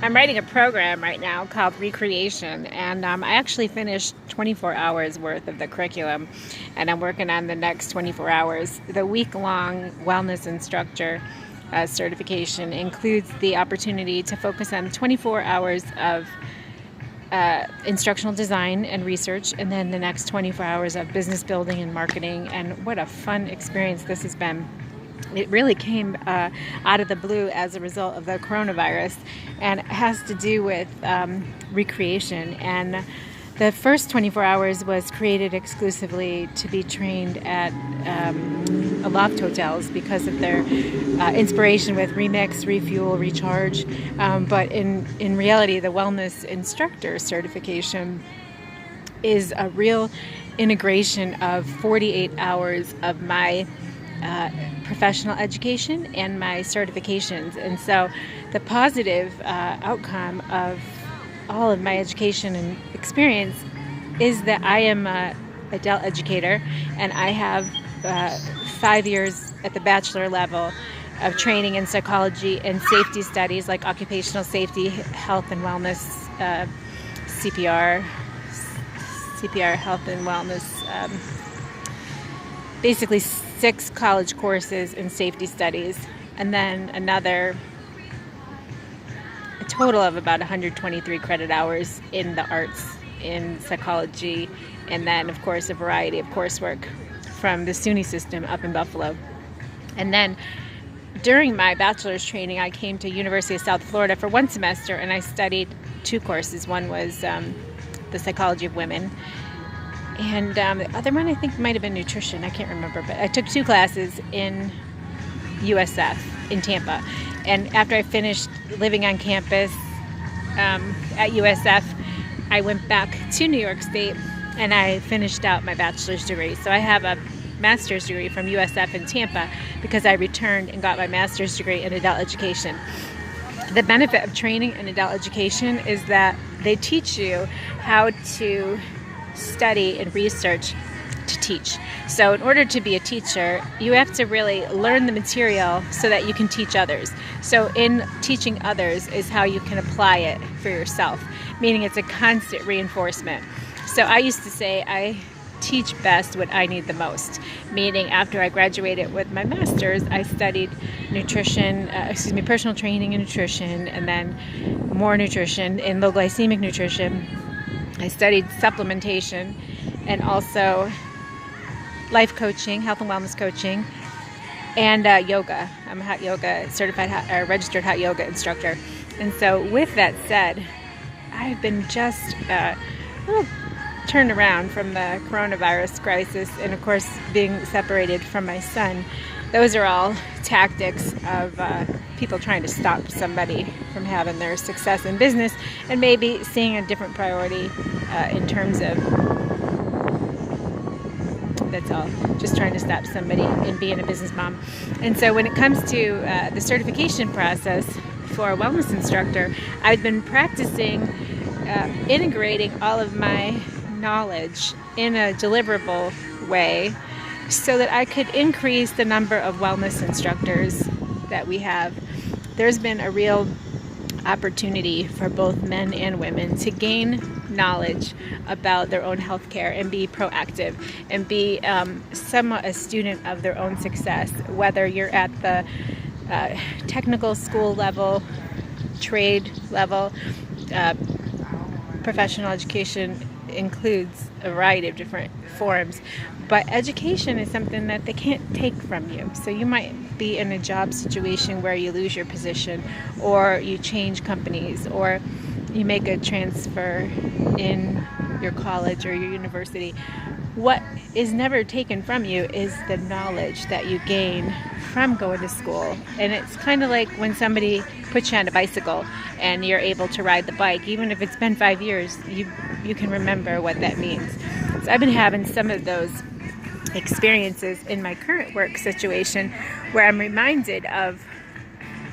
I'm writing a program right now called Recreation, and I actually finished 24 hours worth of the curriculum, and I'm working on the next 24 hours. The week-long wellness instructor certification includes the opportunity to focus on 24 hours of instructional design and research, and then the next 24 hours of business building and marketing. And what a fun experience this has been. It really came out of the blue as a result of the coronavirus, and it has to do with recreation. And the first 24 hours was created exclusively to be trained at Aloft Hotels because of their inspiration with Remix, Refuel, Recharge. But in reality, the Wellness Instructor certification is a real integration of 48 hours of my professional education and my certifications. And so the positive outcome of all of my education and experience is that I am an adult educator, and I have 5 years at the bachelor level of training in psychology and safety studies like occupational safety, health and wellness, CPR, health and wellness, basically 6 college courses in safety studies, and then a total of about 123 credit hours in the arts, in psychology, and then of course a variety of coursework from the SUNY system up in Buffalo. And then during my bachelor's training, I came to University of South Florida for 1 semester, and I studied 2 courses. One was the psychology of women, and the other one I think might have been nutrition. I can't remember, but I took 2 classes in USF in Tampa. And after I finished living on campus at USF, I went back to New York State and I finished out my bachelor's degree. So I have a master's degree from USF in Tampa because I returned and got my master's degree in adult education. The benefit of training in adult education is that they teach you how to study and research to teach. So in order to be a teacher, you have to really learn the material so that you can teach others. So in teaching others is how you can apply it for yourself, meaning it's a constant reinforcement. So I used to say I teach best what I need the most, meaning after I graduated with my master's, I studied personal training in nutrition, and then more nutrition in low glycemic nutrition. I studied supplementation and also life coaching, health and wellness coaching, and yoga. I'm a hot yoga certified, registered hot yoga instructor. And so with that said, I've been just a little turned around from the coronavirus crisis, and of course being separated from my son. Those are all tactics of people trying to stop somebody from having their success in business and maybe seeing a different priority in terms of, that's all, just trying to stop somebody in being a business mom. And so when it comes to the certification process for a wellness instructor, I've been practicing integrating all of my knowledge in a deliverable way so that I could increase the number of wellness instructors that we have. There's been a real opportunity for both men and women to gain knowledge about their own health care and be proactive and be somewhat a student of their own success, whether you're at the technical school level, trade level. Professional education includes a variety of different forms, but education is something that they can't take from you. So you might be in a job situation where you lose your position, or you change companies, or you make a transfer in your college or your university. What is never taken from you is the knowledge that you gain from going to school. And it's kind of like when somebody puts you on a bicycle and you're able to ride the bike. Even if it's been 5 years, you can remember what that means. So I've been having some of those experiences in my current work situation where I'm reminded of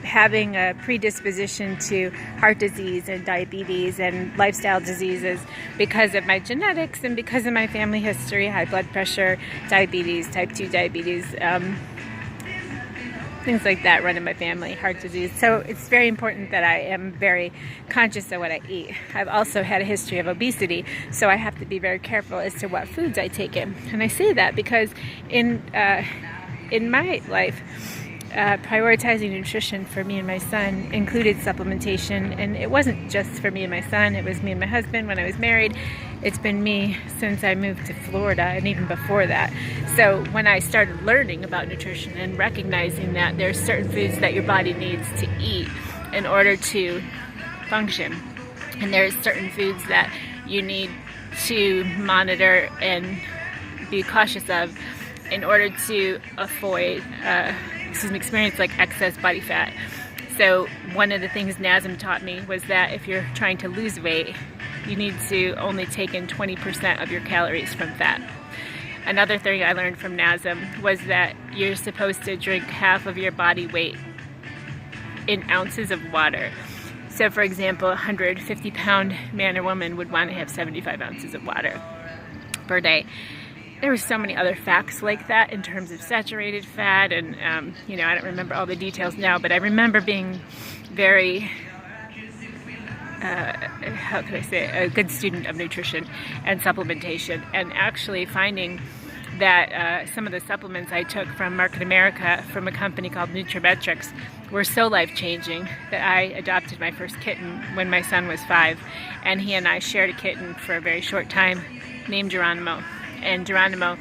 having a predisposition to heart disease and diabetes and lifestyle diseases because of my genetics and because of my family history, high blood pressure, diabetes, type 2 diabetes, things like that run in my family, heart disease. So it's very important that I am very conscious of what I eat. I've also had a history of obesity, so I have to be very careful as to what foods I take in. And I say that because in my life, prioritizing nutrition for me and my son included supplementation, and it wasn't just for me and my son, it was me and my husband when I was married. It's been me since I moved to Florida and even before that. So when I started learning about nutrition and recognizing that there's certain foods that your body needs to eat in order to function, and there's certain foods that you need to monitor and be cautious of in order to avoid experience like excess body fat. So one of the things NASM taught me was that if you're trying to lose weight, you need to only take in 20% of your calories from fat. Another thing I learned from NASM was that you're supposed to drink half of your body weight in ounces of water. So for example, a 150-pound man or woman would want to have 75 ounces of water per day. There were so many other facts like that in terms of saturated fat, and I don't remember all the details now, but I remember being very, a good student of nutrition and supplementation, and actually finding that some of the supplements I took from Market America from a company called Nutrimetrics were so life-changing that I adopted my first kitten when my son was 5, and he and I shared a kitten for a very short time named Geronimo. And Geronimo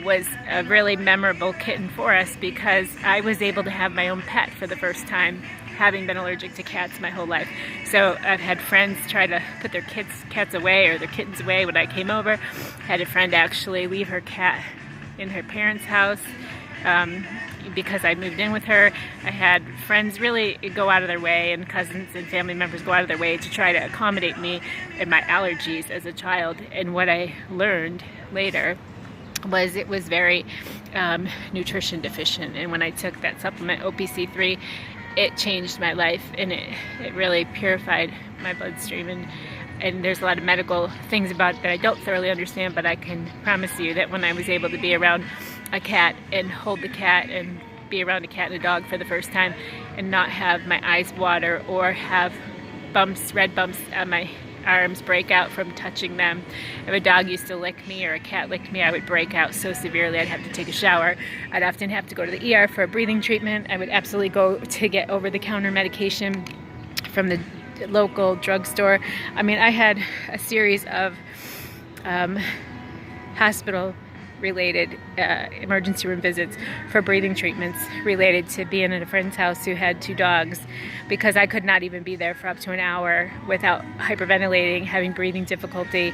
was a really memorable kitten for us because I was able to have my own pet for the first time, having been allergic to cats my whole life. So I've had friends try to put their cats away or their kittens away when I came over. Had a friend actually leave her cat in her parents' house because I moved in with her. I had friends really go out of their way, and cousins and family members go out of their way to try to accommodate me and my allergies as a child. And what I learned later was it was very nutrition deficient, and when I took that supplement OPC3, it changed my life, and it really purified my bloodstream. And there's a lot of medical things about it that I don't thoroughly understand, but I can promise you that when I was able to be around a cat and hold the cat and be around a cat and a dog for the first time and not have my eyes water or have red bumps on my arms break out from touching them. If a dog used to lick me or a cat licked me, I would break out so severely I'd have to take a shower. I'd often have to go to the ER for a breathing treatment. I would absolutely go to get over-the-counter medication from the local drugstore. I mean, I had a series of hospital-related emergency room visits for breathing treatments related to being at a friend's house who had 2 dogs, because I could not even be there for up to an hour without hyperventilating, having breathing difficulty.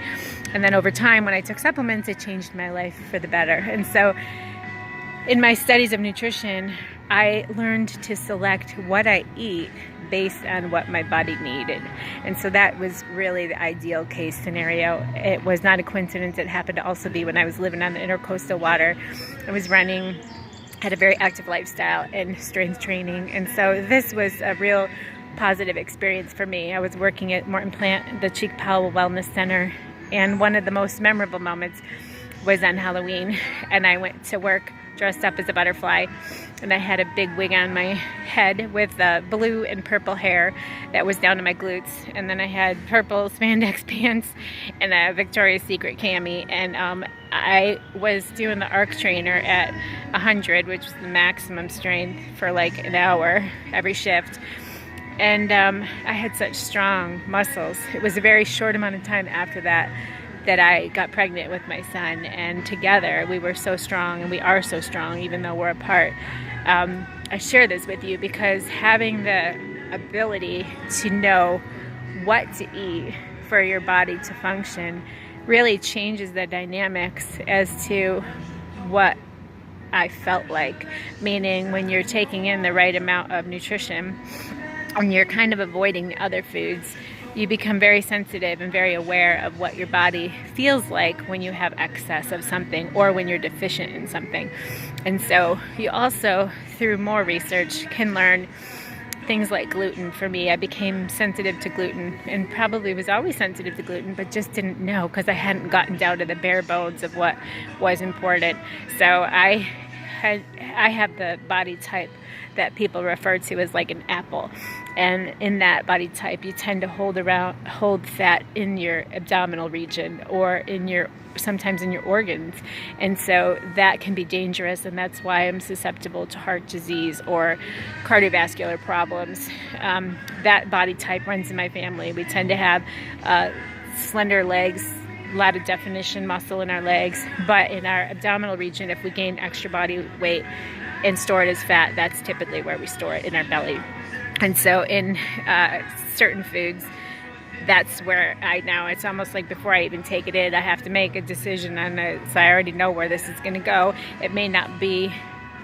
And then over time, when I took supplements, it changed my life for the better. And so in my studies of nutrition, I learned to select what I eat based on what my body needed. And so that was really the ideal case scenario. It was not a coincidence. It happened to also be when I was living on the intercoastal water. I was running, had a very active lifestyle and strength training. And so this was a real positive experience for me. I was working at Morton Plant, the Cheek Powell Wellness Center, and one of the most memorable moments was on Halloween, and I went to work dressed up as a butterfly, and I had a big wig on my head with blue and purple hair that was down to my glutes, and then I had purple spandex pants and a Victoria's Secret cami, and I was doing the ARC trainer at 100, which was the maximum strength, for like an hour every shift. And I had such strong muscles. It was a very short amount of time after that I got pregnant with my son, and together we were so strong, and we are so strong even though we're apart. I share this with you because having the ability to know what to eat for your body to function really changes the dynamics as to what I felt like. Meaning, when you're taking in the right amount of nutrition and you're kind of avoiding the other foods, you become very sensitive and very aware of what your body feels like when you have excess of something or when you're deficient in something. And so you also, through more research, can learn things like gluten. For me, I became sensitive to gluten, and probably was always sensitive to gluten, but just didn't know because I hadn't gotten down to the bare bones of what was important. So I I have the body type that people refer to as like an apple, and in that body type you tend to hold fat in your abdominal region or sometimes in your organs, and so that can be dangerous, and that's why I'm susceptible to heart disease or cardiovascular problems. That body type runs in my family. We tend to have slender legs, a lot of definition muscle in our legs, but in our abdominal region, if we gain extra body weight and store it as fat, that's typically where we store it, in our belly. And so in certain foods, that's where I know it's almost like before I even take it in, I have to make a decision on it, so I already know where this is going to go. It may not be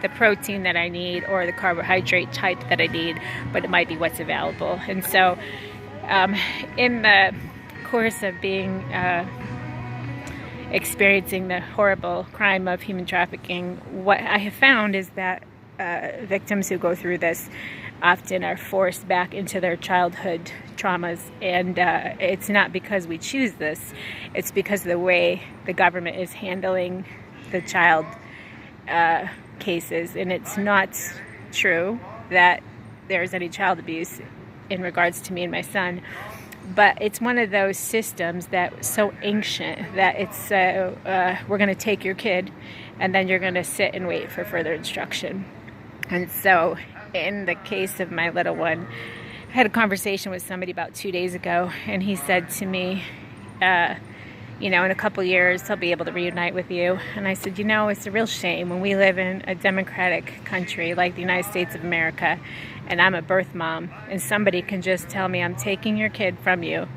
the protein that I need or the carbohydrate type that I need, but it might be what's available. And so in the course of being experiencing the horrible crime of human trafficking, what I have found is that victims who go through this often are forced back into their childhood traumas, and it's not because we choose this, it's because of the way the government is handling the child cases. And it's not true that there's any child abuse in regards to me and my son, but it's one of those systems that's so ancient that it's we're going to take your kid and then you're going to sit and wait for further instruction. And so in the case of my little one, I had a conversation with somebody about 2 days ago, and he said to me, in a couple years I'll be able to reunite with you. And I said, it's a real shame when we live in a democratic country like the United States of America, and I'm a birth mom, and somebody can just tell me, I'm taking your kid from you.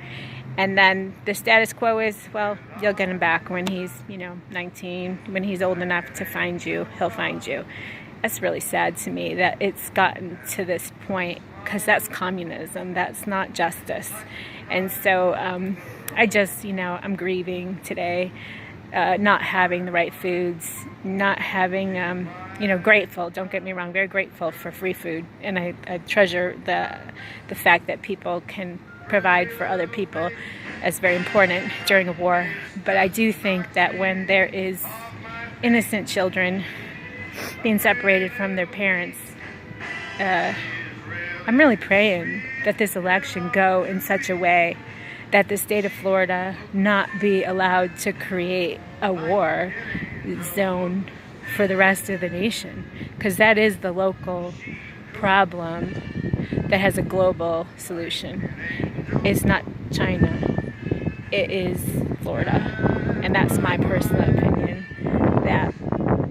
And then the status quo is, well, you'll get him back when he's, 19, when he's old enough to find you, he'll find you. That's really sad to me that it's gotten to this point, because that's communism, that's not justice. And so I just, I'm grieving today, not having the right foods, not having, grateful, don't get me wrong, very grateful for free food. And I treasure the fact that people can provide for other people as very important during a war. But I do think that when there is innocent children being separated from their parents, I'm really praying that this election go in such a way that the state of Florida not be allowed to create a war zone for the rest of the nation, because that is the local problem that has a global solution. It's not China, it is Florida. And that's my personal opinion, that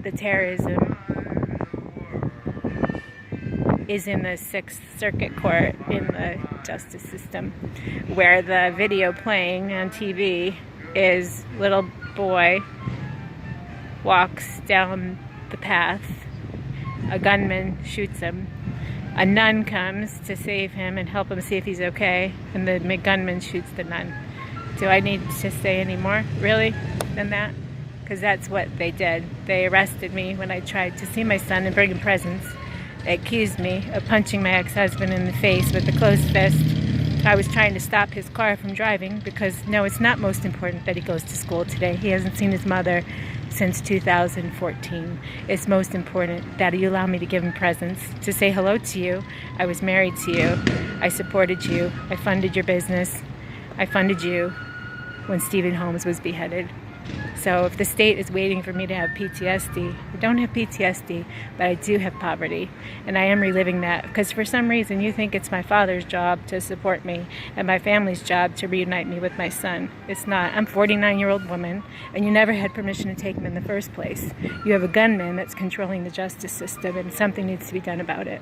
the terrorism is in the Sixth Circuit Court in the justice system, where the video playing on TV is little boy walks down the path, a gunman shoots him, a nun comes to save him and help him see if he's okay, and the gunman shoots the nun. Do I need to say any more, really, than that? Because that's what they did. They arrested me when I tried to see my son and bring him presents. They accused me of punching my ex-husband in the face with a closed fist. I was trying to stop his car from driving because, no, it's not most important that he goes to school today. He hasn't seen his mother since 2014. It's most important that you allow me to give him presents, to say hello to you. I was married to you. I supported you. I funded your business. I funded you when Stephen Holmes was beheaded. So if the state is waiting for me to have PTSD, I don't have PTSD, but I do have poverty. And I am reliving that because for some reason you think it's my father's job to support me and my family's job to reunite me with my son. It's not. I'm a 49-year-old woman, and you never had permission to take him in the first place. You have a gunman that's controlling the justice system, and something needs to be done about it.